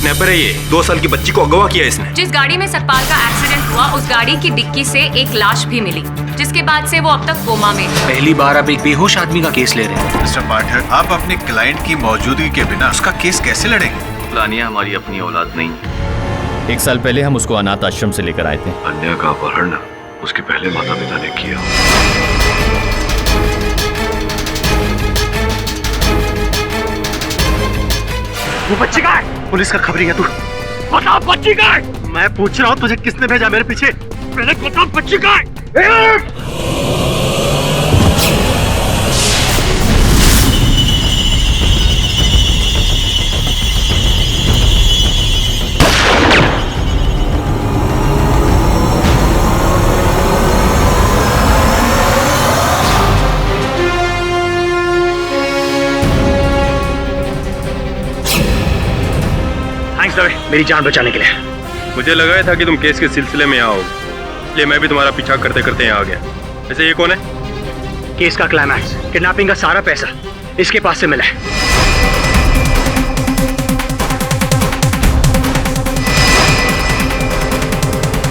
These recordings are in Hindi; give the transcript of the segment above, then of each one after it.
किडनैपर है ये। 2 साल की बच्ची को अगवा किया इसने। जिस गाड़ी में सतपाल का एक्सीडेंट हुआ उस गाड़ी की डिक्की से एक लाश भी मिली, जिसके बाद से वो अब तक कोमा में है। पहली बार आप एक बेहोश आदमी का केस ले रहे हैं। मिस्टर पाठक, आप अपने क्लाइंट की मौजूदगी के बिना उसका केस कैसे लड़ेंगे? लानिया हमारी अपनी औलाद नहीं। 1 साल पहले हम उसको अनाथ आश्रम से लेकर आए थे। अन्या का अपहरण उसके पहले माता पिता ने किया। वो बच्ची का है? पुलिस का खबरी है तू? बता बच्ची का है? मैं पूछ रहा हूँ तुझे किसने भेजा मेरे पीछे? पहले बता बच्ची का है? मेरी जान बचाने के लिए। मुझे लगा था कि तुम केस के सिलसिले में आओगे, इसलिए मैं भी तुम्हारा पीछा करते करते यहाँ आ गया। वैसे ये कौन है? केस का क्लाइमैक्स, किडनैपिंग का सारा पैसा इसके पास से मिला है।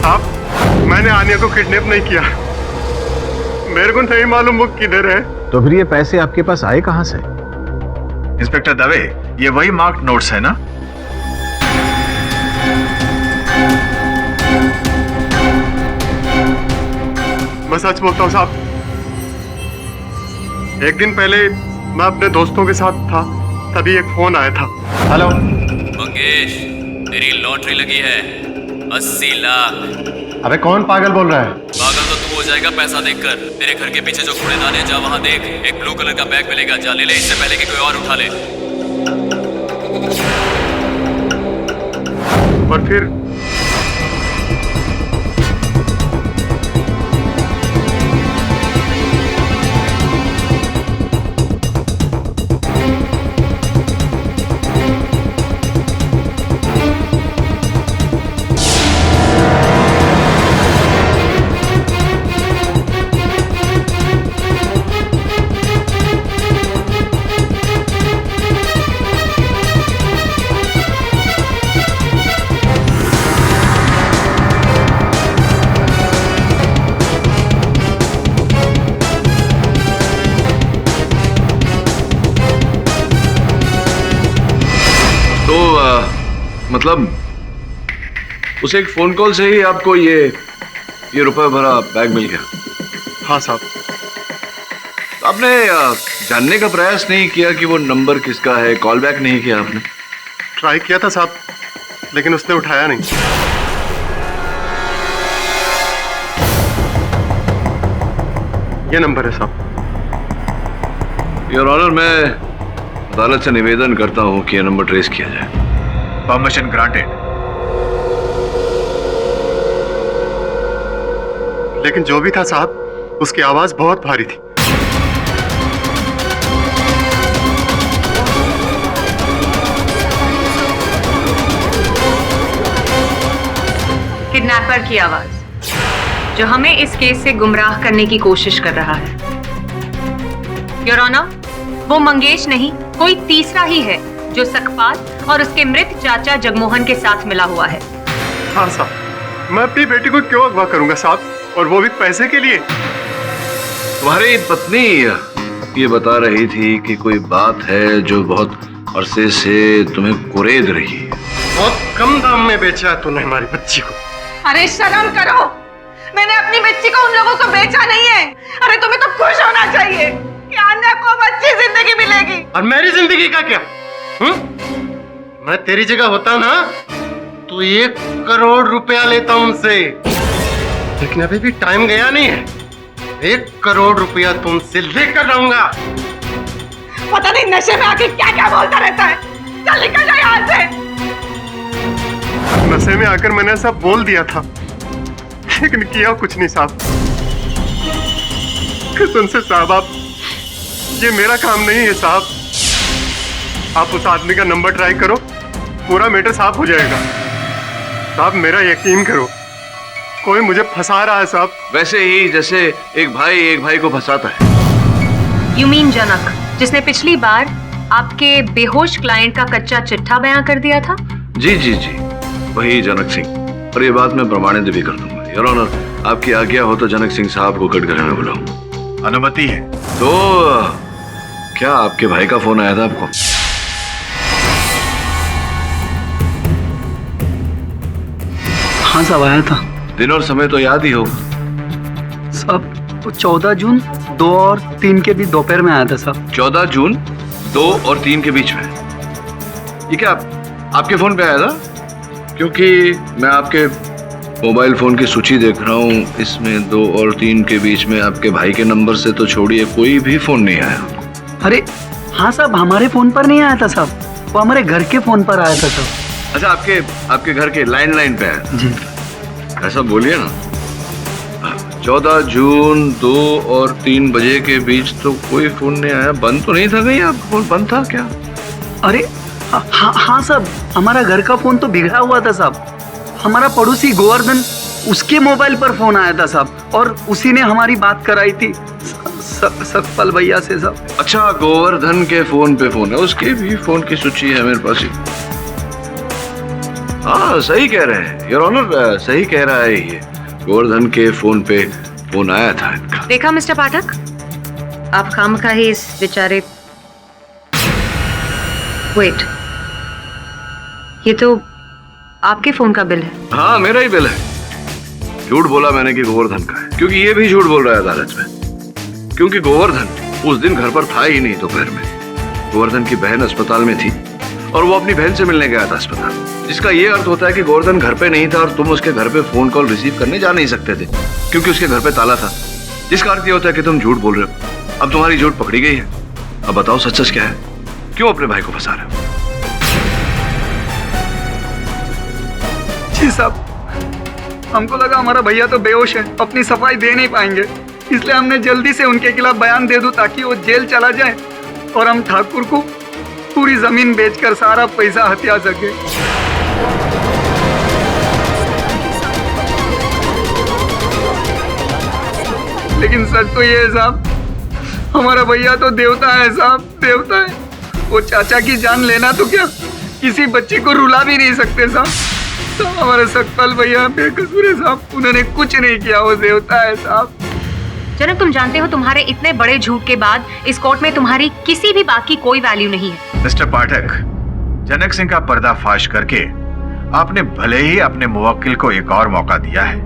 आप, मैंने आनिया को किडनैप नहीं किया। मेरे को नहीं मालूम वो किधर है। तो फिर ये पैसे आपके पास आए कहाँ से? इंस्पेक्टर दवे, ये वही मार्क्ड नोट्स है ना? मैं सच बोलता हूँ साहब, एक दिन पहले मैं अपने दोस्तों के साथ था, तभी एक फोन आया था। हेलो मंगेश, तेरी लॉटरी लगी है 80 लाख। अबे कौन पागल बोल रहा है? पागल तो तू हो जाएगा पैसा देखकर। तेरे घर के पीछे जो कूड़ेदान है, जा वहां देख, एक ब्लू कलर का बैग मिलेगा, जा ले ले इससे पहले कि कोई और उठा ले। और फिर मतलब उसे एक फोन कॉल से ही आपको ये रुपए भरा बैग मिल गया? हाँ साहब। आपने जानने का प्रयास नहीं किया कि वो नंबर किसका है? कॉल बैक नहीं किया आपने? ट्राई किया था साहब, लेकिन उसने उठाया नहीं। ये नंबर है साहब। योर ऑनर, मैं अदालत से निवेदन करता हूं कि यह नंबर ट्रेस किया जाए। Permission granted. लेकिन जो भी था साहब, उसकी आवाज बहुत भारी थी। किडनैपर की आवाज, जो हमें इस केस से गुमराह करने की कोशिश कर रहा है। योर ऑनर, वो मंगेश नहीं, कोई तीसरा ही है जो सकपाल और उसके मृत चाचा जगमोहन के साथ मिला हुआ है। हाँ साहब, मैं अपनी बेटी को क्यों अगवा करूंगा साहब, और वो भी पैसे के लिए? तुम्हारी पत्नी ये बता रही थी कि कोई बात है जो बहुत अरसे से तुम्हें कुरेद रही है। बहुत कम दाम में बेचा है तूने हमारी बच्ची को। अरे शर्म करो, मैंने अपनी बच्ची को उन लोगों को बेचा नहीं है। अरे तुम्हें तो खुश होना चाहिए कि अन्या को अब अच्छी जिंदगी मिलेगी। और मेरी जिंदगी का क्या? मैं तेरी जगह होता ना तो 1 करोड़ रुपया लेता उनसे, लेकिन अभी भी टाइम गया नहीं है। 1 करोड़ रुपया तुमसे लेकर रहूंगा। पता नहीं नशे में आके क्या क्या बोलता रहता है। चल निकल जा यहाँ से। नशे में आकर मैंने सब बोल दिया था, लेकिन किया कुछ नहीं साहब। कसम से साहब, आप, ये मेरा काम नहीं है साहब। आप उस आदमी का नंबर ट्राई करो, पूरा मैटर साफ हो जाएगा साहब। मेरा यकीन करो, कोई मुझे फंसा रहा है साहब। वैसे ही जैसे एक भाई को फंसाता है। यू मीन जनक, जिसने पिछली बार आपके बेहोश क्लाइंट का कच्चा चिट्ठा बयां कर दिया था? जी जी जी, वही जनक सिंह। और ये बात मैं प्रमाणित भी कर दूंगा। योर ऑनर, आपकी आज्ञा हो तो जनक सिंह साहब को कटघरे में बुलाऊं। अनुमति है। तो क्या आपके भाई का फोन आया था आपको? हाँ साहब, आया था। दिन और समय तो याद ही होगा। साहब 14 जून 2 और 3 के बीच दोपहर में आया था साहब। 14 जून 2 और 3 के बीच में। ये क्या आपके फोन पे आया था? क्योंकि मैं आपके मोबाइल फोन की सूची देख रहा हूँ, इसमें 2 और 3 के बीच में आपके भाई के नंबर से तो छोड़िए कोई भी फोन नहीं आया। अरे हाँ साहब, हमारे फोन पर नहीं आया था साहब, वो हमारे घर के फोन पर आया था साहब। अच्छा, आपके घर के लैंडलाइन पे आया? जी। ऐसा बोलिए ना। 14 जून 2 और 3 बजे के बीच तो कोई फोन नहीं आया। बंद तो नहीं था कहीं? आपका फोन बंद था क्या? अरे हाँ साहब, हमारा घर का फोन तो बिगड़ा हुआ था साहब। हमारा पड़ोसी गोवर्धन, उसके मोबाइल पर फोन आया था साहब, और उसी ने हमारी बात कराई थी सकपाल भैया से साहब। अच्छा, गोवर्धन के फोन पे फोन है, उसके भी फोन की सूची है मेरे पास ही। हाँ, सही कह रहे हैं योर ऑनर, सही कह रहा है ये। गोवर्धन के फोन पे फोन आया था इनका। देखा मिस्टर पाठक, आप खामखा ही इस बेचारे। वेट, ये तो आपके फोन का बिल है। हाँ, मेरा ही बिल है। झूठ बोला मैंने कि गोवर्धन का है, क्योंकि ये भी झूठ बोल रहा है अदालत में। क्योंकि गोवर्धन उस दिन घर पर था ही नहीं दोपहर में। गोवर्धन की बहन अस्पताल में थी और वो अपनी बहन से मिलने गया था अस्पताल, जिसका ये अर्थ होता है कि गोवर्धन घर पे नहीं था और तुम उसके घर पे फोन कॉल रिसीव करने जा नहीं सकते थे, क्योंकि उसके घर पे ताला था। जिसका अर्थ ये होता है कि तुम झूठ बोल रहे हो। अब तुम्हारी झूठ पकड़ी गई है। अब बताओ सच सच क्या है? क्यों अपने भाई को फंसा रहे हो? जी साहब, हमको लगा हमारा भैया तो बेहोश है, अपनी सफाई दे नहीं पाएंगे, इसलिए हमने जल्दी से उनके खिलाफ बयान दे दूं ताकि वो जेल चला जाए और हम ठाकुर को पूरी जमीन बेचकर सारा पैसा हथिया सके। लेकिन सच तो ये है साहब, हमारा भैया तो देवता है साहब, देवता है। वो चाचा की जान लेना तो क्या, किसी बच्चे को रुला भी नहीं सकते साहब। तो हमारे सकपाल भैया बेकसूर है साहब, उन्होंने कुछ नहीं किया, वो देवता है साहब। जनक, तुम जानते हो तुम्हारे इतने बड़े झूठ के बाद इस कोर्ट में तुम्हारी किसी भी बात की कोई वैल्यू नहीं है। मिस्टर पाठक, जनक सिंह का पर्दाफाश करके आपने भले ही अपने मुवक्किल को एक और मौका दिया है,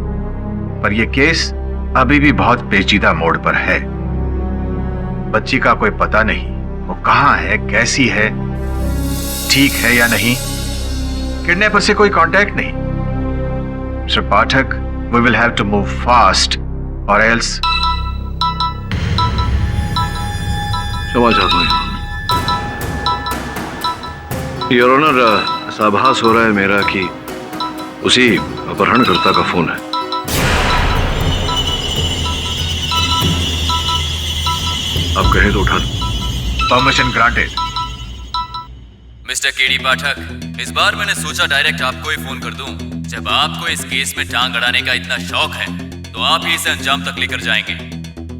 पर यह केस अभी भी बहुत पेचीदा मोड़ पर है। बच्ची का कोई पता नहीं, वो कहाँ है, कैसी है, ठीक है या नहीं, किडनैपर से कोई कांटेक्ट नहीं। Mister Pathak, we will have to move fast और एल्स। क्षमा चाहता हूँ योर ऑनर, ऐसा आभास हो रहा है मेरा कि उसी अपहरणकर्ता का फोन है। आप कहें तो उठा दो। Permission granted. मिस्टर केडी पाठक, इस बार मैंने सोचा डायरेक्ट आपको ही फोन कर दूं। जब आपको इस केस में टांग अड़ाने का इतना शौक है तो आप ही इसे अंजाम तक लेकर जाएंगे।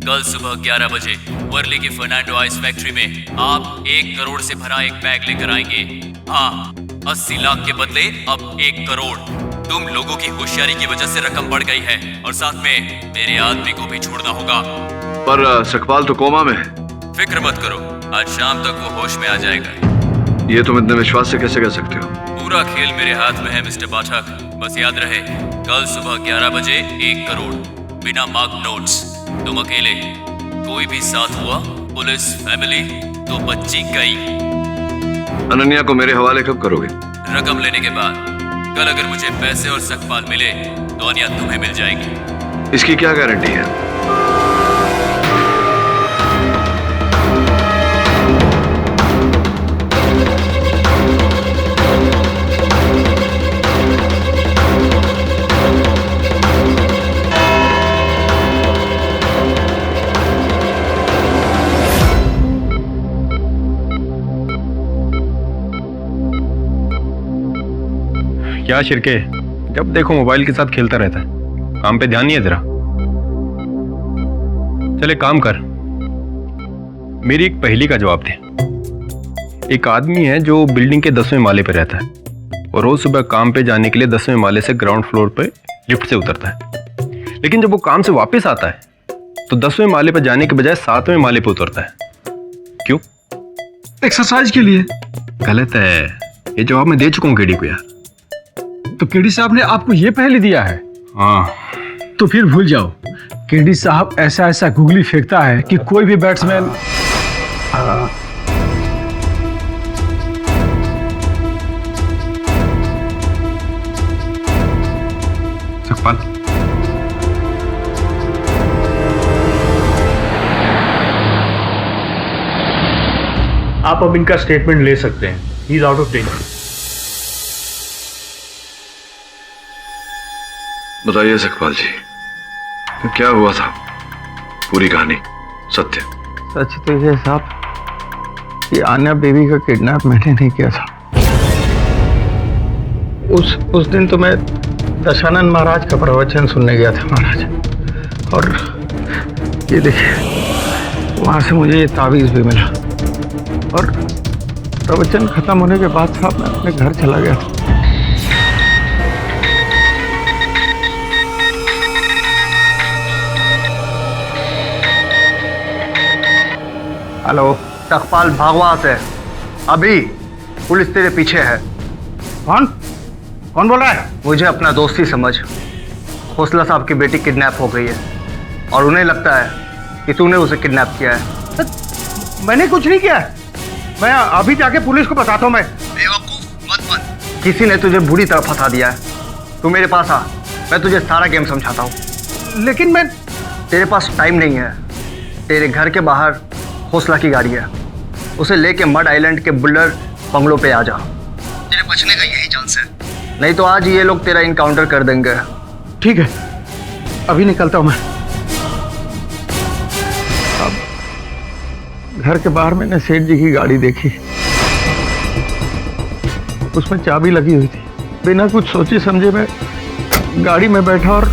कल सुबह 11 बजे वर्ली की फर्नांडो आइस फैक्ट्री में आप 1 करोड़ से भरा एक बैग लेकर आएंगे। हाँ, 80 लाख के बदले अब 1 करोड़। तुम लोगों की होशियारी की वजह से रकम बढ़ गई है और साथ में मेरे आदमी को भी छोड़ना होगा। पर सकपाल तो कोमा में है। फिक्र मत करो, आज शाम तक वो होश में आ जाएगा। ये तुम इतने विश्वास से कैसे कह सकते हो? पूरा खेल मेरे हाथ में है मिस्टर पाठक। बस याद रहे, कल सुबह 11 बजे 1 करोड़, बिना मार्क नोट्स। तुम अकेले, कोई भी साथ हुआ, पुलिस, फैमिली, तो बच्ची गई। अनन्या को मेरे हवाले कब करोगे? रकम लेने के बाद। कल अगर मुझे पैसे और सकपाल मिले तो अनन्या तुम्हें मिल जाएगी। इसकी क्या गारंटी है? क्या शिरके, जब देखो मोबाइल के साथ खेलता रहता है, काम पे ध्यान नहीं है तेरा? चले काम कर, मेरी एक पहेली का जवाब दे। एक आदमी है जो बिल्डिंग के 10वें माले पर रहता है और रोज सुबह काम पे जाने के लिए 10वें माले से ग्राउंड फ्लोर पे लिफ्ट से उतरता है। लेकिन जब वो काम से वापस आता है तो 10वें माले पर जाने के बजाय 7वें माले पर उतरता है। क्यों? एक्सरसाइज के लिए। गलत है, ये जवाब मैं दे चुका हूँ केडी को यार। तो केडी साहब ने आपको ये पहले दिया है? हाँ। तो फिर भूल जाओ, केडी साहब ऐसा ऐसा गुगली फेंकता है कि कोई भी बैट्समैन सकपाल, आप अब इनका स्टेटमेंट ले सकते हैं। He is out of danger. बताइए सकपाल जी, तो क्या हुआ था? पूरी कहानी सत्य। सच तो ये साहब कि आन्या बेबी का किडनैप मैंने नहीं किया था। उस दिन तो मैं दशानंद महाराज का प्रवचन सुनने गया था महाराज, और ये देखिए वहां से मुझे ये तावीज भी मिला, और प्रवचन खत्म होने के बाद साहब मैं अपने घर चला गया था। हेलो, सकपाल भागवत है। अभी पुलिस तेरे पीछे है। कौन बोल रहा है? मुझे अपना दोस्ती समझ। खोसला साहब की बेटी किडनैप हो गई है और उन्हें लगता है कि तूने उसे किडनैप किया है। मैंने कुछ नहीं किया। मैं अभी जाके पुलिस को बताता हूँ। मैं बेवकूफ मत बन। किसी ने तुझे बुरी तरह फंसा दिया है। तू मेरे पास आ, मैं तुझे सारा गेम समझाता हूँ। लेकिन मैं तेरे पास टाइम नहीं है। तेरे घर के बाहर खोसला की गाड़ी है, उसे लेके मड आइलैंड के बुल्लर बंगलों पे आ जा। तेरे बचने का यही चांस है, नहीं तो आज ये लोग तेरा इनकाउंटर कर देंगे। ठीक है, अभी निकलता हूं मैं। अब घर के बाहर मैंने सेठ जी की गाड़ी देखी, उसमें चाबी लगी हुई थी। बिना कुछ सोचे समझे मैं गाड़ी में बैठा और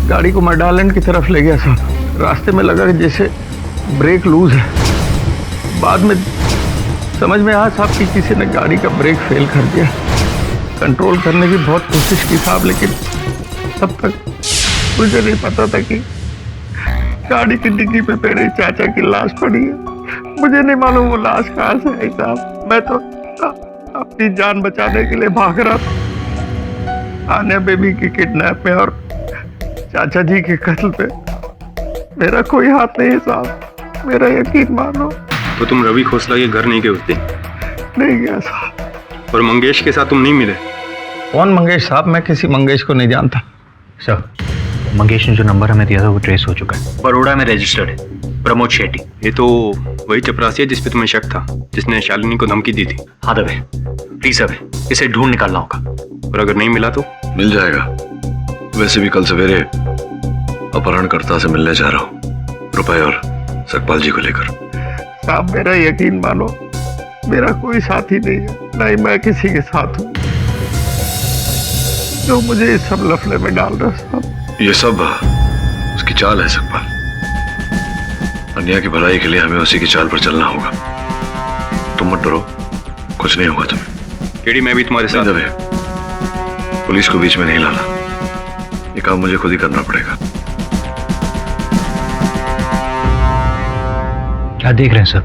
गाड़ी को मड आइलैंड की तरफ ले गया साहब। रास्ते में लगा कि जैसे ब्रेक लूज है। बाद में समझ में आया साहब कि किसी ने गाड़ी का ब्रेक फेल कर दिया। कंट्रोल करने की बहुत कोशिश की साहब, लेकिन तब तक मुझे नहीं पता था कि गाड़ी की डिग्गी पे मेरे चाचा की लाश पड़ी है। मुझे नहीं मालूम वो लाश कहाँ से आई साहब। मैं तो अपनी जान बचाने के लिए भाग रहा था। आन्या बेबी की किडनैप में और चाचा जी के कत्ल पे मेरा कोई हाथ नहीं है साहब, मेरा यकीन मानो। तो तुम रवि खोसला के घर नहीं गए उस दिन? नहीं गया साहब। और मंगेश के साथ तुम नहीं मिले? कौन मंगेश साहब? मैं किसी मंगेश को नहीं जानता। सर, मंगेश ने जो नंबर हमें दिया था वो ट्रेस हो चुका है। बड़ोड़ा में रजिस्टर्ड है, प्रमोद शेट्टी। ये तो वही चपरासी है जिस पे तुम्हें शक था, जिसने शालिनी को धमकी दी थी। हाँ दबे, प्लीज अब इसे ढूंढ निकालना होगा। और अगर नहीं मिला तो? मिल जाएगा। वैसे भी कल सवेरे अपहरणकर्ता से मिलने जा रहा हूँ, रुपए और सकपाल जी को लेकर। साहब मेरा यकीन मानो, मेरा कोई साथी नहीं है, ना ही मैं किसी के साथ हूँ जो मुझे इस सब लफड़े में डाल रहा साहब। ये सब उसकी चाल है सकपाल। अन्या की भलाई के लिए हमें उसी की चाल पर चलना होगा। तुम मत डरो, कुछ नहीं होगा तुम्हें। केडी, मैं भी तुम्हारे साथ। दबे, पुलिस को बीच में नहीं लाना। ये काम मुझे खुद ही करना पड़ेगा। क्या देख रहे हैं सर?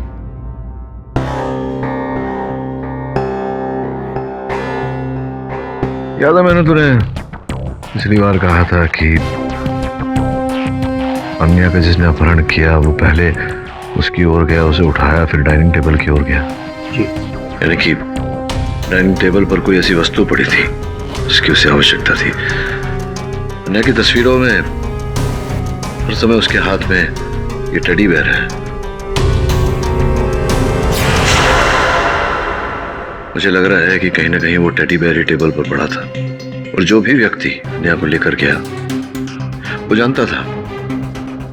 याद है मैंने तुम्हें पिछली बार कहा था कि अन्या का जिसने अपहरण किया वो पहले उसकी ओर गया, उसे उठाया, फिर डाइनिंग टेबल की ओर गया। जी। यानी कि डाइनिंग टेबल पर कोई ऐसी वस्तु पड़ी थी जिसकी उसे आवश्यकता थी। अन्या की तस्वीरों में हर समय उसके हाथ में ये टेडी बेयर है। मुझे लग रहा है कि कहीं ना कहीं वो टेडी बेयर ही टेबल पर पड़ा था, और जो भी व्यक्ति अन्या को लेकर गया वो जानता था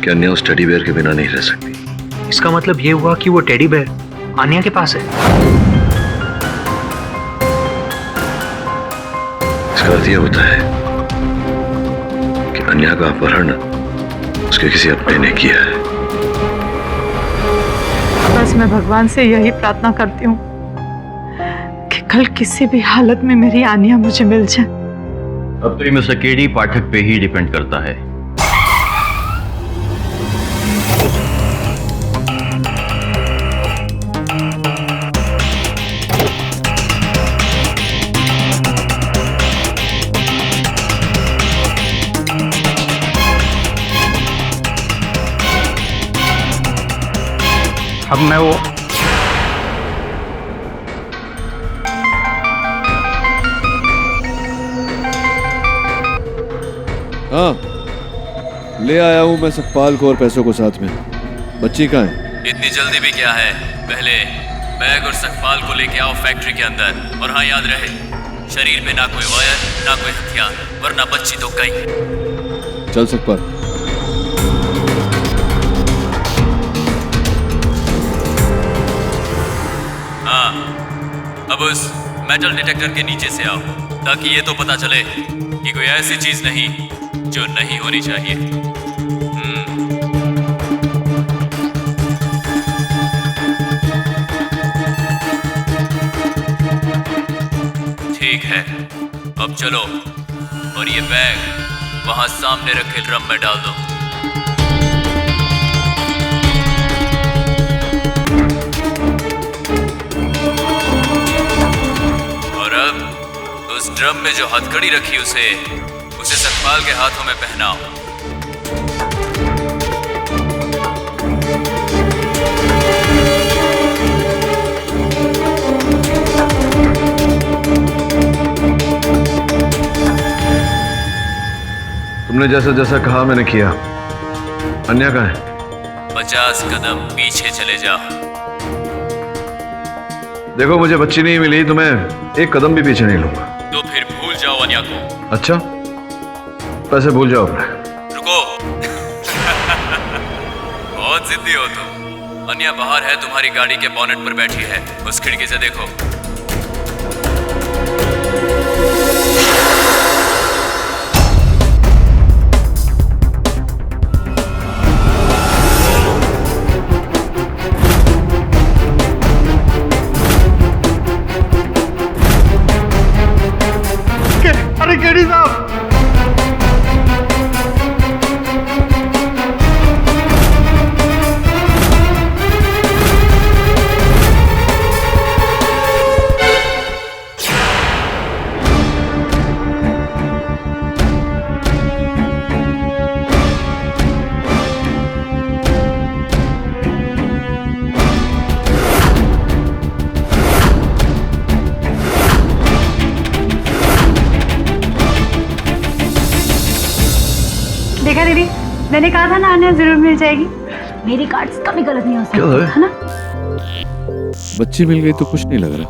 कि अन्या उस टेडी बेयर के बिना नहीं रह सकती। इसका मतलब ये हुआ कि वो टेडी बेयर आन्या के पास है। इसका अर्थ यह होता है कि अन्या का अपहरण उसके किसी अपने ने किया है। बस मैं भगवान से यही प्रार्थना करती हूँ कि कल किसी भी हालत में मेरी आनिया मुझे मिल जाए। अब तो ये मिस्टर केडी पाठक पे ही डिपेंड करता है। अब मैं वो हाँ, ले आया हूँ मैं सखपाल को और पैसों को साथ में। बच्ची कहाँ है? इतनी जल्दी भी क्या है, पहले बैग और सखपाल को लेके आओ फैक्ट्री के अंदर। और हाँ, याद रहे, शरीर में ना कोई वायर ना कोई हथियार, वरना बच्ची तो गई। चल सखपाल। हाँ, अब उस मेटल डिटेक्टर के नीचे से आओ, ताकि ये तो पता चले कि कोई ऐसी चीज नहीं जो नहीं होनी चाहिए। ठीक है, अब चलो और ये बैग वहां सामने रखे ड्रम में डाल दो। और अब उस ड्रम में जो हथकड़ी रखी उसे सखपाल के हाथों में पहनाओ। तुमने जैसा जैसा कहा मैंने किया। अन्या कहाँ है? 50 कदम पीछे चले जाओ। देखो, मुझे बच्ची नहीं मिली तो मैं एक कदम भी पीछे नहीं लूंगा। तो फिर भूल जाओ अन्या को। अच्छा, पैसे भूल जाओ अपने। रुको। बहुत जिद्दी हो तुम। अन्या बाहर है, तुम्हारी गाड़ी के बोनेट पर बैठी है, उस खिड़की से देखो। अरे केडी साहब, देखा दीदी, मैंने कहा था ना आनिया जरूर मिल जाएगी। मेरी कार्ड्स कभी गलत नहीं हो सकती, है ना? बच्ची मिल गई तो कुछ नहीं लग रहा।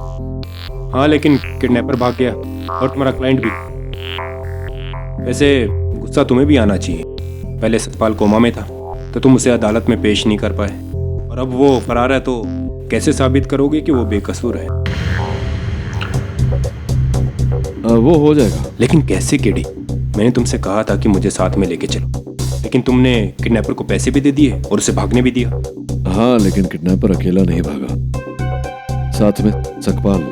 हाँ, लेकिन किडनैपर भाग गया और तुम्हारा क्लाइंट भी। वैसे गुस्सा तुम्हें भी आना चाहिए। पहले सतपाल कोमा में था तो तुम उसे अदालत में पेश नहीं कर पाए, और अब वो फरार है तो कैसे साबित करोगे कि वो बेकसूर है? वो हो जाएगा। लेकिन कैसे केडी? मैंने तुमसे कहा था कि मुझे साथ में लेके चलो, लेकिन तुमने किडनैपर को पैसे भी दे दिए और उसे भागने भी दिया। हाँ, लेकिन किडनैपर अकेला नहीं भागा, साथ में सखपाल,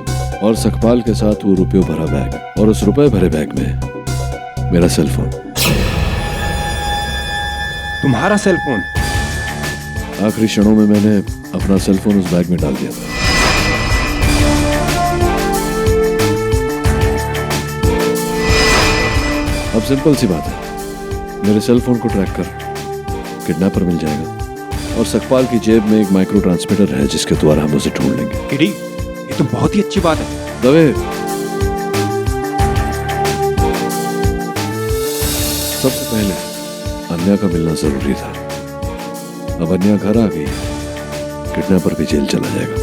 और सखपाल के साथ वो रुपये भरा बैग, और उस रुपए भरे बैग में मेरा सेल फोन। तुम्हारा सेल फोन? आखिरी क्षणों में मैंने अपना सेल फोन उस बैग में डाल दिया था। अब सिंपल सी बात है, मेरे सेल फोन को ट्रैक कर किडनैपर मिल जाएगा, और सखपाल की जेब में एक माइक्रो ट्रांसमीटर है जिसके द्वारा हम उसे ढूंढ लेंगे। किडी, ये तो बहुत ही अच्छी बात है। दवे, सबसे पहले अन्या का मिलना जरूरी था। अब अन्या घर आ गई, किडनैपर भी जेल चला जाएगा।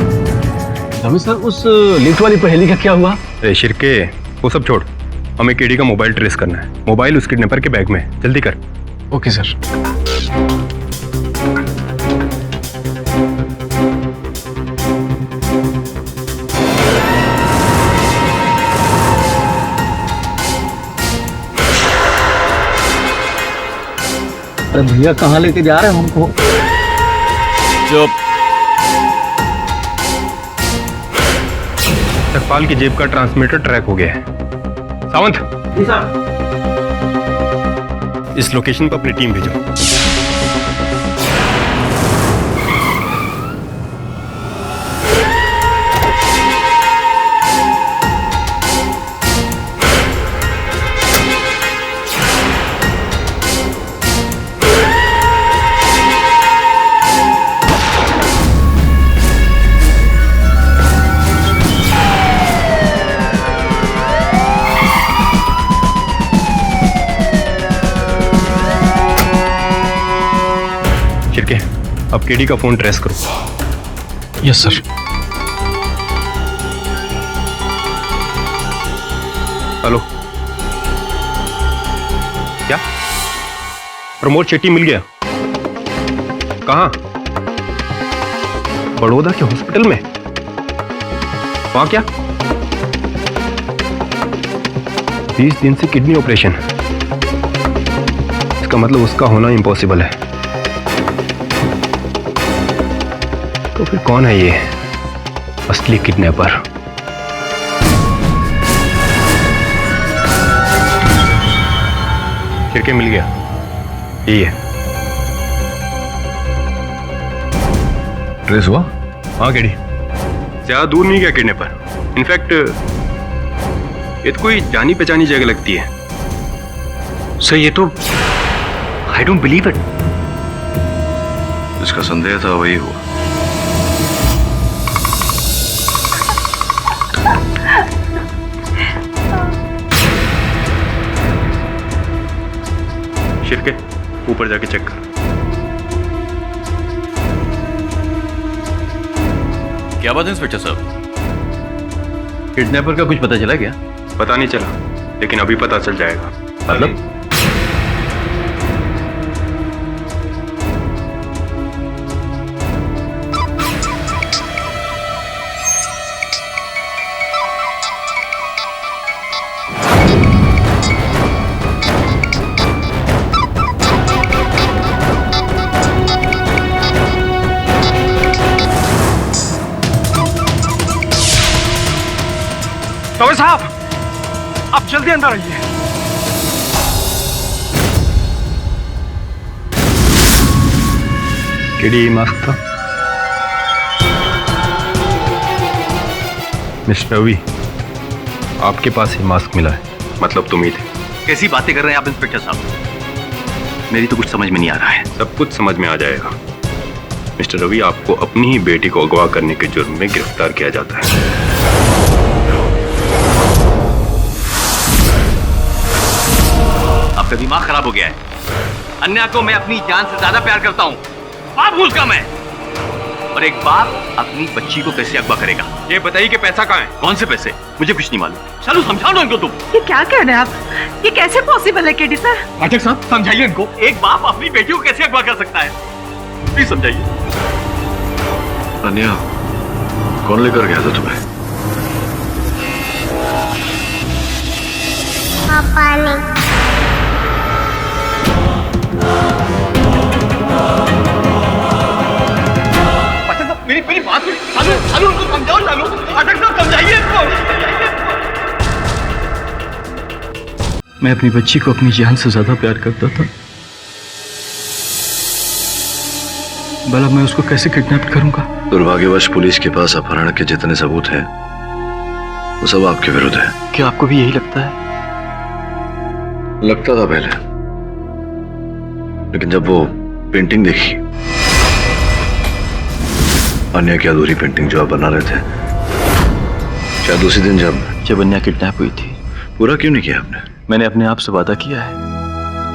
दवे सर, उस लिफ्ट वाली पहेली का क्या हुआ? अरे शिरके, वो सब छोड़, हमें केडी का मोबाइल ट्रेस करना है। मोबाइल उस किडनैपर के बैग में है, जल्दी कर। Okay sir. अरे भैया, कहाँ लेके जा रहे हैं हमको? चुप। सकपाल की जेब का ट्रांसमीटर ट्रैक हो गया है। सावंत, जी साहब। इस लोकेशन पर अपनी टीम भेजो। अब केडी का फोन ट्रेस करो। Yes sir. हेलो, क्या प्रमोद शेट्टी मिल गया? कहाँ? बड़ौदा के हॉस्पिटल में? वहां क्या? 20 दिन से किडनी ऑपरेशन। इसका मतलब उसका होना इम्पॉसिबल है। तो फिर कौन है ये असली किडनैपर? खिड़की मिल गया, यही है। ट्रेस हुआ? हाँ केडी, ज्यादा दूर नहीं गया किडनैपर। इनफैक्ट ये तो कोई जानी पहचानी जगह लगती है। सर ये तो आई डोंट बिलीव इट। जिसका संदेह था वही हुआ। शिरके, ऊपर जाके चेक कर। क्या बात है इंस्पेक्टर साहब? किडनैपर का कुछ पता चला क्या? पता नहीं चला, लेकिन अभी पता चल जाएगा। मतलब साहब, आप जल्दी अंदर आइए। केडी मास्क था। मिस्टर रवि, आपके पास ही मास्क मिला है, मतलब तुम ही थे। कैसी बातें कर रहे हैं आप इंस्पेक्टर साहब? मेरी तो कुछ समझ में नहीं आ रहा है। सब कुछ समझ में आ जाएगा। मिस्टर रवि, आपको अपनी ही बेटी को अगवा करने के जुर्म में गिरफ्तार किया जाता है। आपका दिमाग खराब हो गया है। अन्या को मैं अपनी जान से ज्यादा प्यार करता हूँ। बाप हूँ उसका मैं। और एक बाप अपनी बच्ची को कैसे अगवा करेगा? ये बताइए कि पैसा कहाँ है? कौन से पैसे? मुझे कुछ नहीं मालूम। चलो समझाओ इनको तुम। ये क्या कह रहे हैं आप? ये कैसे पॉसिबल है केडी सर? पाठक साहब समझाइए इनको। एक बाप अपनी बेटी को कैसे अगवा कर सकता है? प्लीज समझाइए। अन्या, कौन लेकर गया था तुम्हें? पापा ने। मेरी बात चालू उनको समझाओ। चालू पाठक साहब समझाइए इनको। मैं अपनी बच्ची को अपनी जान से ज्यादा प्यार करता था। भला मैं उसको कैसे किडनैप करूंगा? दुर्भाग्यवश पुलिस के पास अपहरण के जितने सबूत हैं वो सब आपके विरुद्ध है। क्या आपको भी यही लगता है? लगता था पहले, लेकिन जब वो पेंटिंग देखी, अन्या की अधूरी पेंटिंग जो आप बना रहे थे, शायद उसी दिन जब अन्या किडनैप हुई थी। पूरा क्यों नहीं किया आपने? मैंने अपने आप से वादा किया है,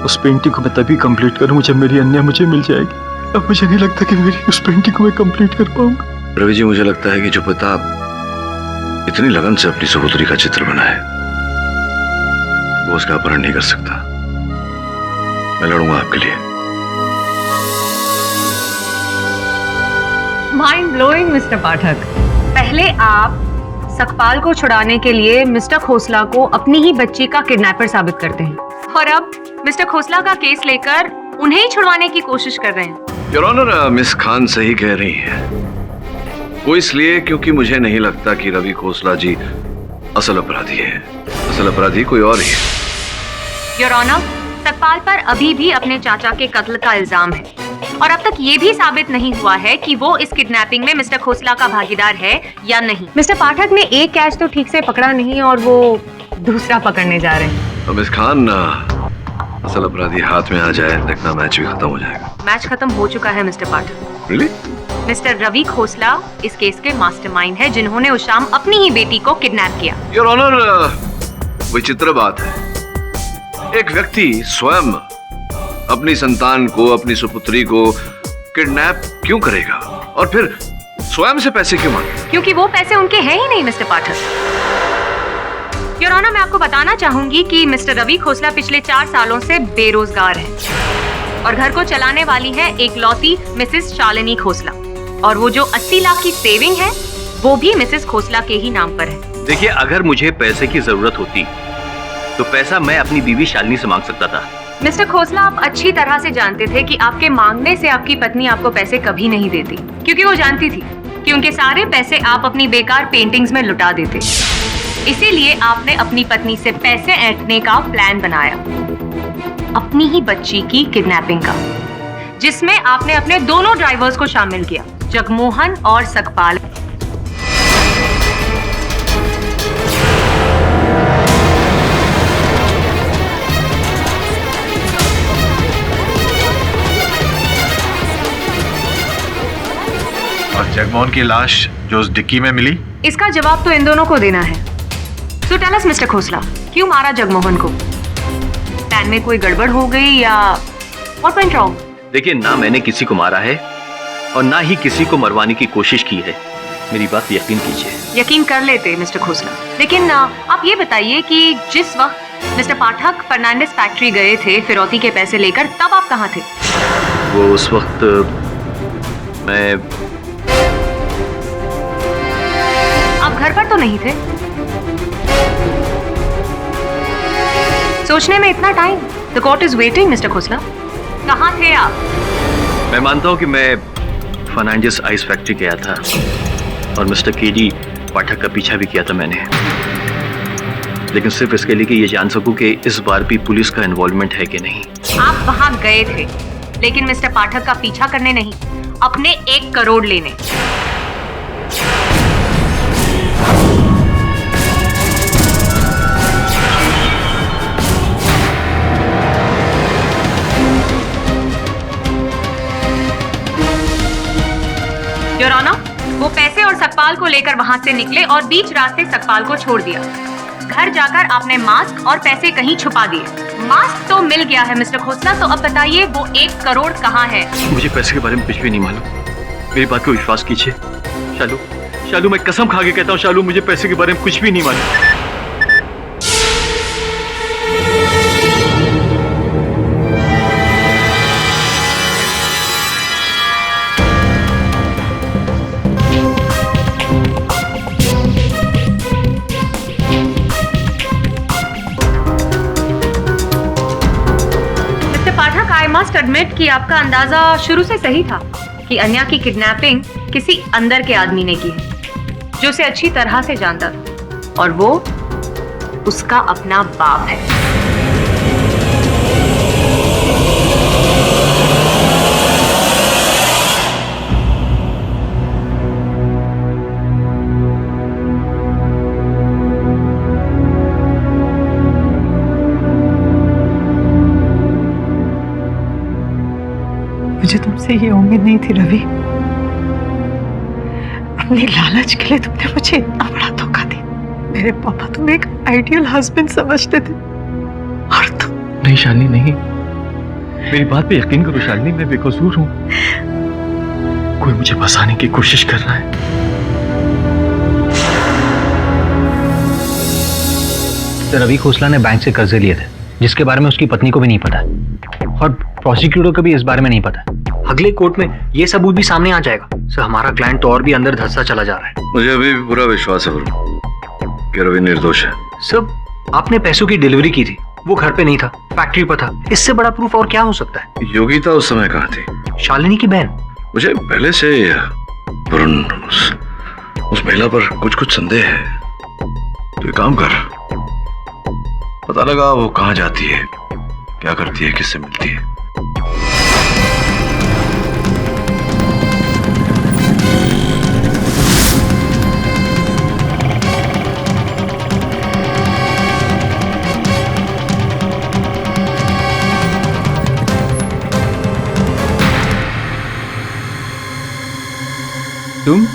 उस पेंटिंग को मैं तभी कंप्लीट करूं जब मेरी अन्या मुझे मिल जाएगी। अब मुझे नहीं लगता कि मेरी उस पेंटिंग को मैं कंप्लीट कर पाऊंगा। रवि जी, मुझे लगता है कि जो पिता इतनी लगन से अपनी सहोदरी का चित्र बनाए, वो उसका अपहरण नहीं कर सकता। मैं लड़ूंगा आपके लिए। माइंड ब्लोइंग मिस्टर पाठक। पहले आप सकपाल को छुड़ाने के लिए मिस्टर खोसला को अपनी ही बच्ची का किडनैपर साबित करते हैं, और अब मिस्टर खोसला का केस लेकर उन्हें ही छुड़वाने की कोशिश कर रहे हैं। योर ऑनर, मिस खान सही कह रही है। वो इसलिए क्योंकि मुझे नहीं लगता कि रवि खोसला जी असल अपराधी है। असल अपराधी कोई और ही है। योर ऑनर, सकपाल पर अभी भी अपने चाचा के कत्ल का इल्जाम है और अब तक ये भी साबित नहीं हुआ है कि वो इस किडनैपिंग में मिस्टर खोसला का भागीदार है या नहीं। मिस्टर पाठक ने एक कैच तो ठीक से पकड़ा नहीं और वो दूसरा पकड़ने जा रहे हैं। तो मिस खान, असल अपराधी हाथ में आ जाए, देखना मैच भी खत्म हो जाएगा। मैच खत्म हो चुका है मिस्टर पाठक। रियली? मिस्टर रवि खोसला इस केस के मास्टरमाइंड है, जिन्होंने उस शाम अपनी ही बेटी को किडनैप किया। योर ऑनर, विचित्र बात है, एक व्यक्ति स्वयं अपनी संतान को, अपनी सुपुत्री को किडनैप क्यों करेगा और फिर स्वयं से पैसे क्यों मांगे? क्योंकि वो पैसे उनके हैं ही नहीं मिस्टर पाठक। योर ऑनर, मैं आपको बताना चाहूंगी कि मिस्टर रवि खोसला पिछले 4 सालों से बेरोजगार हैं और घर को चलाने वाली है एकलौती मिसेस शालिनी खोसला, और वो जो 80 लाख की सेविंग है वो भी मिसेस खोसला के ही नाम पर है। देखिए, अगर मुझे पैसे की जरूरत होती तो पैसा मैं अपनी बीवी शालिनी से मांग सकता था। मिस्टर खोसला, आप अच्छी तरह से जानते थे कि आपके मांगने से आपकी पत्नी आपको पैसे कभी नहीं देती, क्योंकि वो जानती थी कि उनके सारे पैसे आप अपनी बेकार पेंटिंग्स में लुटा देते। इसीलिए आपने अपनी पत्नी से पैसे ऐंठने का प्लान बनाया, अपनी ही बच्ची की किडनैपिंग का, जिसमें आपने अपने दोनों ड्राइवर्स को शामिल किया, जगमोहन और सकपाल। और जगमोहन की लाश जो उस डिक्की में मिली, इसका जवाब तो इन दोनों को देना है। So tell us mister Khosla, क्यों मारा जगमोहन को? प्लान में कोई गड़बड़ हो गई या व्हाट वेंट रॉन्ग? देखिए, ना मैंने किसी को मारा है और ना ही किसी को मरवाने की कोशिश की है। मेरी बात यकीन कीजिए। यकीन कर लेते मिस्टर खोसला, लेकिन आप ये बताइए कि जिस वक्त मिस्टर पाठक फर्नांडिस फैक्ट्री गए थे फिरौती के पैसे लेकर, तब आप कहाँ थे? वो उस वक्त मैं आप घर पर तो नहीं थे? सोचने में इतना time? The court is waiting mister Khosla. कहाँ थे आप? मैं मानता हूँ कि मैं फर्नांडिस आइस फैक्ट्री गया था और मिस्टर केडी पाठक का पीछा भी किया था मैंने, लेकिन सिर्फ इसके लिए कि ये जान सकूं कि इस बार भी पुलिस का इन्वॉल्वमेंट है कि नहीं। आप वहां गए थे, लेकिन मिस्टर पाठक का पीछा करने नहीं, अपने 1 करोड़ लेने। योर ऑनर, वो पैसे और सकपाल को लेकर वहां से निकले और बीच रास्ते सकपाल को छोड़ दिया। घर जाकर आपने मास्क और पैसे कहीं छुपा दिए। मास्क तो मिल गया है मिस्टर खोसला, तो अब बताइए वो 1 करोड़ कहाँ है? मुझे पैसे के बारे में कुछ भी नहीं मालूम, मेरी बात को विश्वास कीजिए। शालू, शालू, मैं कसम खा के कहता हूँ शालू, मुझे पैसे के बारे में कुछ भी नहीं मालूम। मस्ट एडमिट कि आपका अंदाजा शुरू से सही था कि अन्या की किडनैपिंग किसी अंदर के आदमी ने की है, जो उसे अच्छी तरह से जानता था, और वो उसका अपना बाप है। मुझे तुमसे ये उम्मीद नहीं थी रवि। अपनी लालच के लिए तुमने मुझे इतना बड़ा धोखा दिया। मेरे पापा तुम्हें एक आइडियल हस्बैंड समझते थे और तुम। नहीं शालिनी, नहीं, मेरी बात पे यकीन करो शालिनी, मैं बेकसूर हूँ। कोई मुझे फंसाने की कोशिश कर रहा है। रवि खोसला ने बैंक से कर्जे लिए थे, जिसके बारे में उसकी पत्नी को भी नहीं पता, और प्रोसिक्यूटर को भी इस बारे में नहीं पता। अगले कोर्ट में ये सबूत भी सामने आ जाएगा। सर, हमारा क्लाइंट तो और भी अंदर धंसता चला जा रहा है। मुझे अभी भी पूरा विश्वास है कि रवि निर्दोष है। सर, आपने पैसों की डिलीवरी की थी, वो घर पे नहीं था, फैक्ट्री पर था। इससे बड़ा प्रूफ और क्या हो सकता है? योगिता उस समय कहाँ थी? शालिनी की बहन। मुझे पहले से वरुण महिला पर कुछ कुछ संदेह है। तो एक काम कर, पता लगा वो कहाँ जाती है, क्या करती है, किससे मिलती है। तुम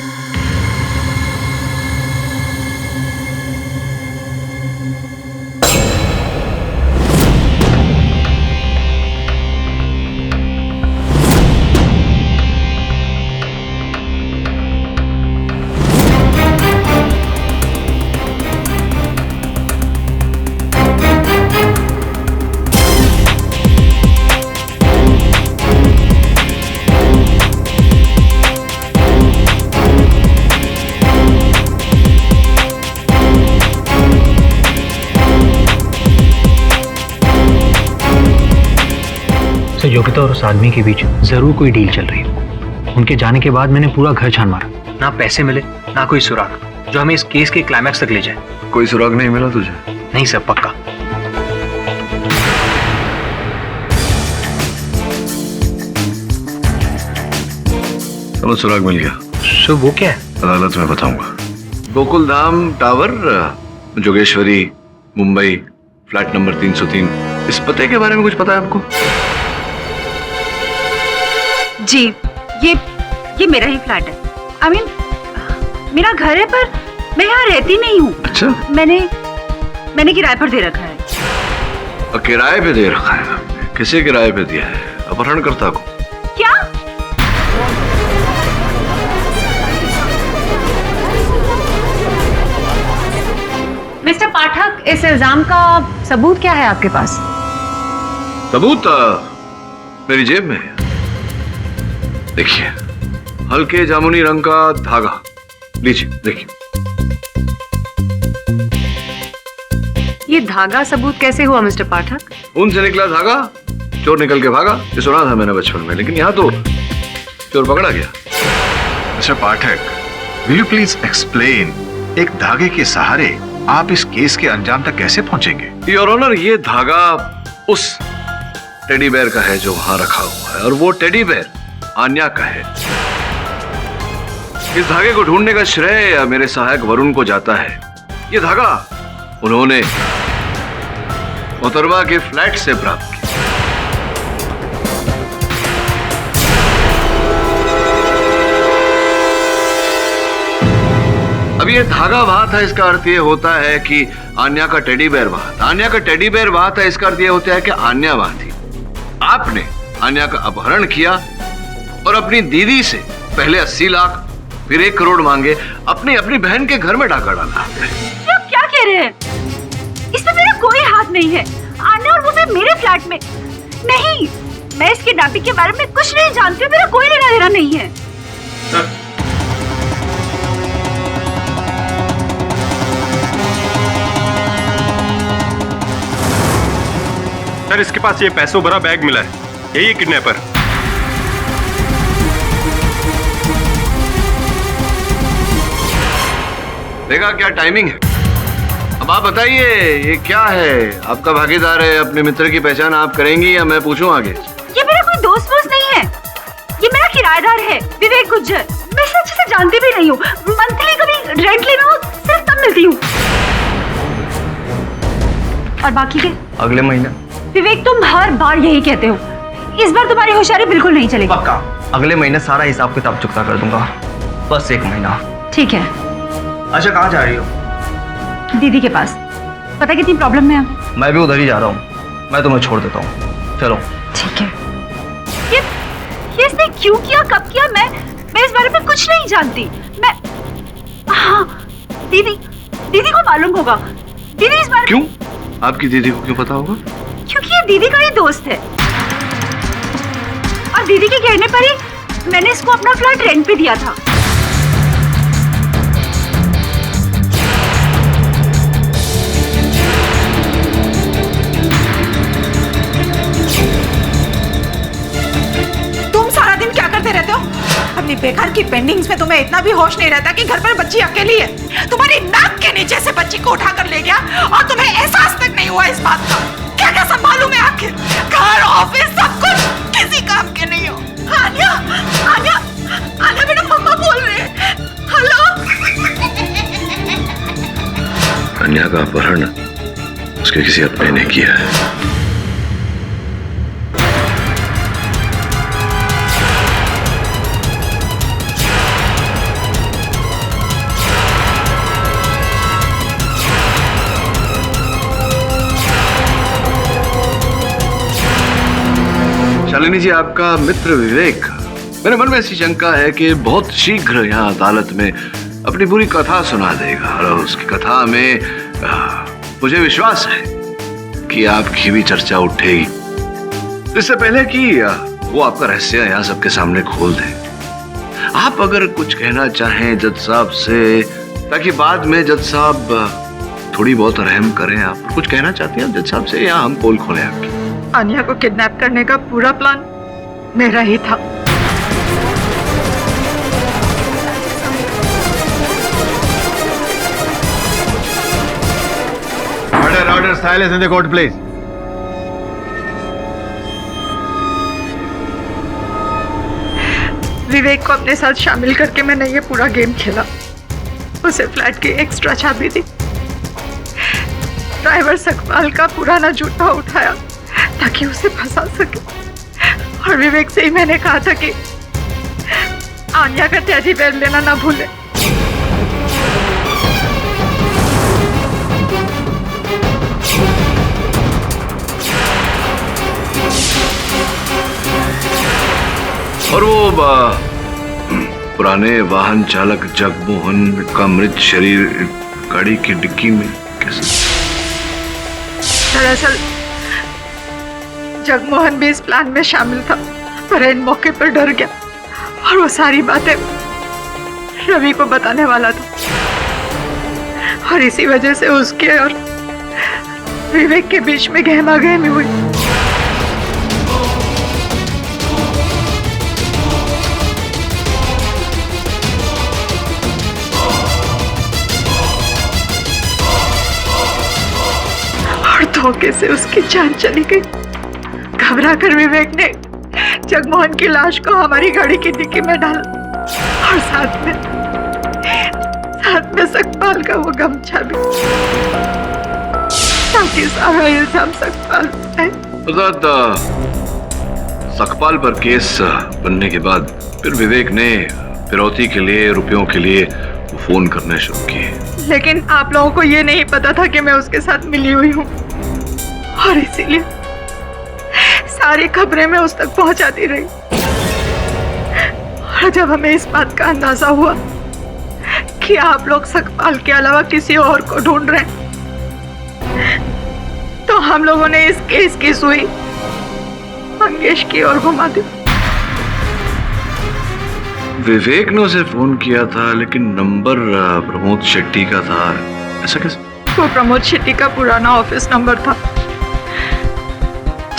योगिता और उस आदमी के बीच जरूर कोई डील चल रही है। उनके जाने के बाद मैंने पूरा घर छान मारा, ना पैसे मिले ना कोई सुराग जो हमें इस केस के क्लाइमैक्स तक ले जाए। कोई सुराग नहीं मिला तुझे? नहीं सर, पक्का। चलो सुराग मिल गया। सर वो क्या है? अदालत में बताऊंगा। Gokul Dham tower, Jogeshwari, Mumbai, flat number 303। इस पते के बारे में कुछ पता है आपको? जी, ये मेरा ही फ्लैट है। I mean, मेरा घर है पर मैं यहाँ रहती नहीं हूँ। अच्छा। मैंने किराए पर दे रखा है। और किराए पे दे रखा है? किसे किराए पे दिया है? अपहरणकर्ता को? क्या? मिस्टर पाठक, इस इल्जाम का सबूत क्या है आपके पास? सबूत मेरी जेब में है। देखिए, हल्के जामुनी रंग का धागा, लीजिए देखिए। ये धागा सबूत कैसे हुआ मिस्टर पाठक? ऊन से निकला धागा, चोर निकल के भागा। ये सुना था मैंने बचपन में, लेकिन यहाँ तो चोर पकड़ा गया। Mister Pathak, will you please explain, एक धागे के सहारे आप इस केस के अंजाम तक कैसे पहुंचेंगे? योर ऑनर, ये धागा उस टेडी बेयर का है जो वहां रखा हुआ है, और वो टेडी बेयर आन्या का है। इस धागे को ढूंढने का श्रेय मेरे सहायक वरुण को जाता है। ये धागा उन्होंने मोहतरमा के फ्लैट से प्राप्त किया। अब ये धागा वहां था, इसका अर्थ ये होता है कि आन्या का टेडी बेयर वहां था। आन्या का टेडी बेयर वहां था, इसका अर्थ ये होता है कि आन्या वहां थी। आपने आन्या का अपहरण किया और अपनी दीदी से पहले 80 लाख फिर 1 करोड़ मांगे, अपनी बहन के घर में डाका डाला आपने। आप क्या कह रहे हैं? इसमें मेरा कोई हाथ नहीं है। आन्या और वो भी मेरे फ्लैट में नहीं। मैं इस किडनैपिंग के बारे में कुछ नहीं जानती हूँ, मेरा कोई लेना देना नहीं है। सर, इसके पास ये पैसों भरा बैग मिला है, यही है किडनैपर। देखा क्या टाइमिंग है? अब आप बताइए, ये क्या है? आपका भागीदार है, अपने मित्र की पहचान आप करेंगी या मैं पूछूं आगे? ये मेरा कोई दोस्त वोस्त नहीं है, ये मेरा किराएदार है, विवेक गुज्जर। मैं इसे अच्छे से जानती भी नहीं हूँ। मंथली कभी रेंट लेना हो सिर्फ तब मिलती हूँ। और बाकी के अगले महीने। विवेक, तुम हर बार यही कहते हो, इस बार तुम्हारी होशियारी बिल्कुल नहीं चलेगी। पक्का अगले महीने सारा हिसाब किताब चुकता कर दूंगा, बस 1 महीना। ठीक है। अच्छा, कहाँ जा रही हो? दीदी के पास। पता कितनी प्रॉब्लम में है। मैं भी उधर ही जा रहा हूँ, मैं तुम्हें छोड़ देता हूँ, चलो। ठीक है। ये इसने क्यों किया, कब किया, मैं इस बारे में कुछ नहीं जानती। हाँ, दीदी को मालूम होगा। दीदी इस बारे। क्यों? आपकी दीदी को क्यों पता होगा? क्योंकि ये दीदी का ही दोस्त है, और दीदी के कहने पर ही मैंने इसको अपना फ्लैट रेंट पे दिया था। तुम सारा दिन क्या करते रहते हो? अपनी बेकार की पेंडिंग्स में तुम्हें इतना भी होश नहीं रहता कि घर पर बच्ची अकेली है। तुम्हारी नाक के नीचे से बच्ची को उठा कर ले गया और तुम्हें एहसास तक नहीं हुआ इस बात का। क्या क्या संभालूं मैं आखिर? घर, ऑफिस, सब कुछ किसी काम के नहीं हो। आन्या, आन्या, आन्या बेटा, मम्मा बोल रहे हैं। हेलो। कन्या का अपहरण उसके किसी अपने ने किया है। शालिनी जी, आपका मित्र विवेक, मेरे मन में ऐसी शंका है कि बहुत शीघ्र यहाँ अदालत में अपनी पूरी कथा सुना देगा और उसकी कथा में मुझे विश्वास है कि आपकी भी चर्चा उठेगी। इससे पहले कि वो आपका रहस्य यहाँ सबके सामने खोल दे, आप अगर कुछ कहना चाहें जज साहब से, ताकि बाद में जज साहब थोड़ी बहुत रहम करें। आप कुछ कहना चाहती हैं जज साहब से, या हम पोल खोलें आपकी? आन्या को किडनैप करने का पूरा प्लान मेरा ही था। Order silence in the court, please. विवेक को अपने साथ शामिल करके मैंने ये पूरा गेम खेला। उसे फ्लैट की एक्स्ट्रा चाबी दी, ड्राइवर सकपाल का पुराना जूता उठाया ताकि उसे फंसा सके, और विवेक से ही मैंने कहा था कि आन्या का टेडी बेयर लेना ना भूले। और वो पुराने वाहन चालक जगमोहन का मृत शरीर गाड़ी की डिक्की में कैसे? दरअसल जगमोहन भी इस प्लान में शामिल था, पर इन मौके पर डर गया और वो सारी बातें रवि को बताने वाला था, और इसी वजह से उसके और विवेक के बीच में गहमागहमी हुई। और धोखे से उसकी जान चली गई। घबरा कर विवेक ने जगमोहन की लाश को हमारी गाड़ी की डिक्की में डाला, और साथ में सकपाल का वो गमछा भी, ताकि सारा इल्जाम सकपाल पे। सकपाल पर केस बनने के बाद फिर विवेक ने फिरौती के लिए, रुपयों के लिए फोन करने शुरू किए। लेकिन आप लोगों को ये नहीं पता था कि मैं उसके साथ मिली हुई हूँ, और इसीलिए सारी खबरें मैं उस तक पहुंचाती रही। और जब हमें इस बात का अंदाजा हुआ कि आप लोग सकपाल के अलावा किसी और को ढूंढ रहे हैं, तो हम लोगों ने इस केस की सुई मंगेश की ओर घुमा दी। विवेक ने उसे फोन किया था, लेकिन नंबर प्रमोद शेट्टी का था। ऐसा कैसे? वो प्रमोद शेट्टी का पुराना ऑफिस नंबर था,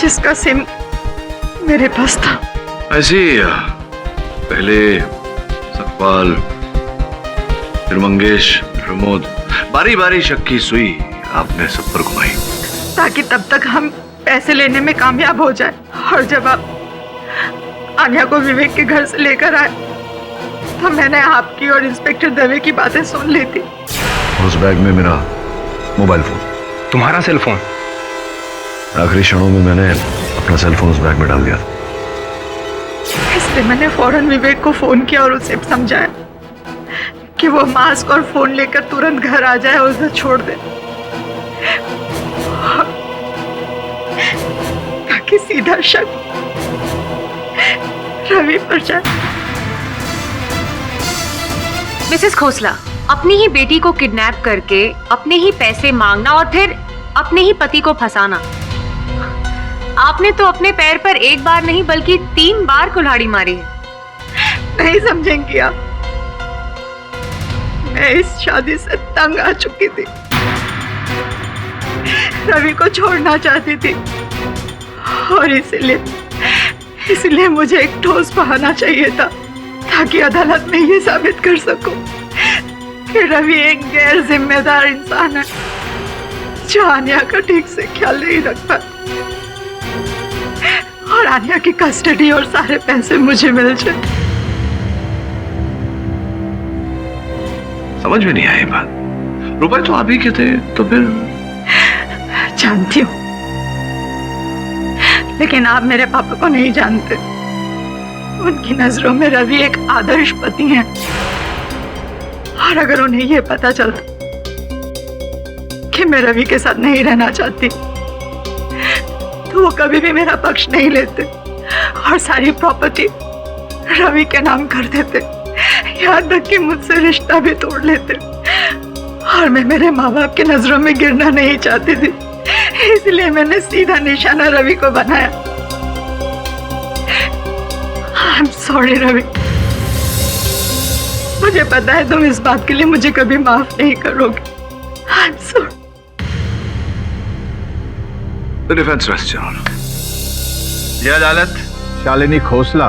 जिसका सिम मेरे पास था। ऐसी पहले सकपाल, फिर मंगेश, प्रमोद, बारी बारी शक की सुई आपने सब पर घुमाई, ताकि तब तक हम पैसे लेने में कामयाब हो जाए। और जब आप आन्या को विवेक के घर से लेकर आए, तो मैंने आपकी और इंस्पेक्टर दवे की बातें सुन ली थी। उस बैग में मेरा मोबाइल फोन। तुम्हारा सेल फोन? आखिरी क्षणों में मैंने अपना सेल फोन उस बैग में डाल दिया था। इसलिए मैंने फौरन विवेक को फोन किया और उसे समझाया कि वो मास्क और फोन लेकर तुरंत घर आ जाए और उसे छोड़ दे, ताकि सीधा शक रवि पर जाए। मिसेस खोसला, अपनी ही बेटी को किडनैप करके अपने ही पैसे मांगना और फिर अपने ही पति को फंसाना, आपने तो अपने पैर पर एक बार नहीं बल्कि 3 बार कुल्हाड़ी मारी है। नहीं समझेंगी आप, मैं इस शादी से तंग आ चुकी थी। रवि को छोड़ना चाहती थी, और इसलिए मुझे एक ठोस बहाना चाहिए था, ताकि अदालत में ये साबित कर सकूं कि रवि एक गैर जिम्मेदार इंसान है जो आन्या का ठीक से ख्याल नहीं रखता और आन्या की कस्टडी और सारे पैसे मुझे मिल जाए। समझ में नहीं आई बात। रुपए तो आप ही के थे, तो फिर? जानती हूँ, लेकिन आप मेरे पापा को नहीं जानते। उनकी नजरों में रवि एक आदर्श पति हैं और अगर उन्हें यह पता चलता कि मैं रवि के साथ नहीं रहना चाहती तो वो कभी भी मेरा पक्ष नहीं लेते और सारी प्रॉपर्टी रवि के नाम कर देते, यहाँ तक कि मुझसे रिश्ता भी तोड़ लेते। और मैं मेरे माँ बाप की नजरों में गिरना नहीं चाहती थी, इसलिए मैंने सीधा निशाना रवि को बनाया। आई एम सॉरी रवि, मुझे पता है तुम इस बात के लिए मुझे कभी माफ नहीं करोगे। I am sorry. Defence rest. ये अदालत शालिनी खोसला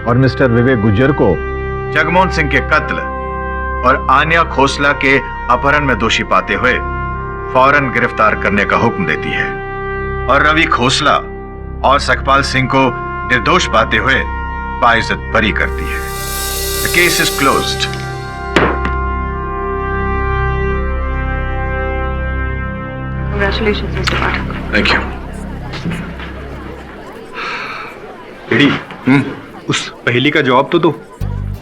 और मिस्टर विवेक गुज्जर को जगमोहन सिंह के कत्ल और आन्या खोसला के अपहरण में दोषी पाते हुए फौरन गिरफ्तार करने का हुक्म देती है और रवि खोसला और सकपाल सिंह को निर्दोष पाते हुए बाइज्जत बरी करती है। The case is closed. Congratulations, Mr. Pathak. Thank you. उस पहेली का जवाब तो दो।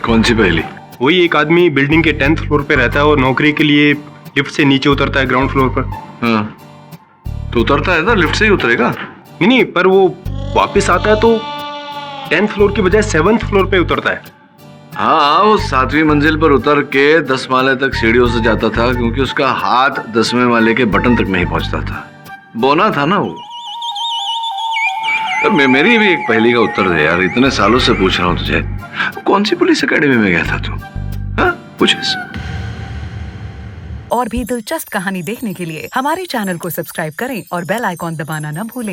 कौन सी पहेली? वही एक आदमी बिल्डिंग के 10th फ्लोर पे रहता है और नौकरी के लिए लिफ्ट से नीचे उतरता है ग्राउंड फ्लोर पर। हाँ, तो उतरता है ना, लिफ्ट से ही उतरेगा। नहीं, पर वो वापस आता है तो 10th फ्लोर की बजाय 7th फ्लोर पे उतरता है। हाँ, वो 7वीं मंजिल पर उतर के 10 माले तक सीढ़ियों से जाता था क्योंकि उसका हाथ 10वें माले के बटन तक नहीं पहुंचता था। बोना था ना वो। मेरी भी एक पहेली का उत्तर दे यार, इतने सालों से पूछ रहा हूँ तुझे। कौन सी पुलिस एकेडमी में गया था तू? हाँ, पूछ। और भी दिलचस्प कहानी देखने के लिए हमारे चैनल को सब्सक्राइब करें और बेल आइकॉन दबाना न भूलें।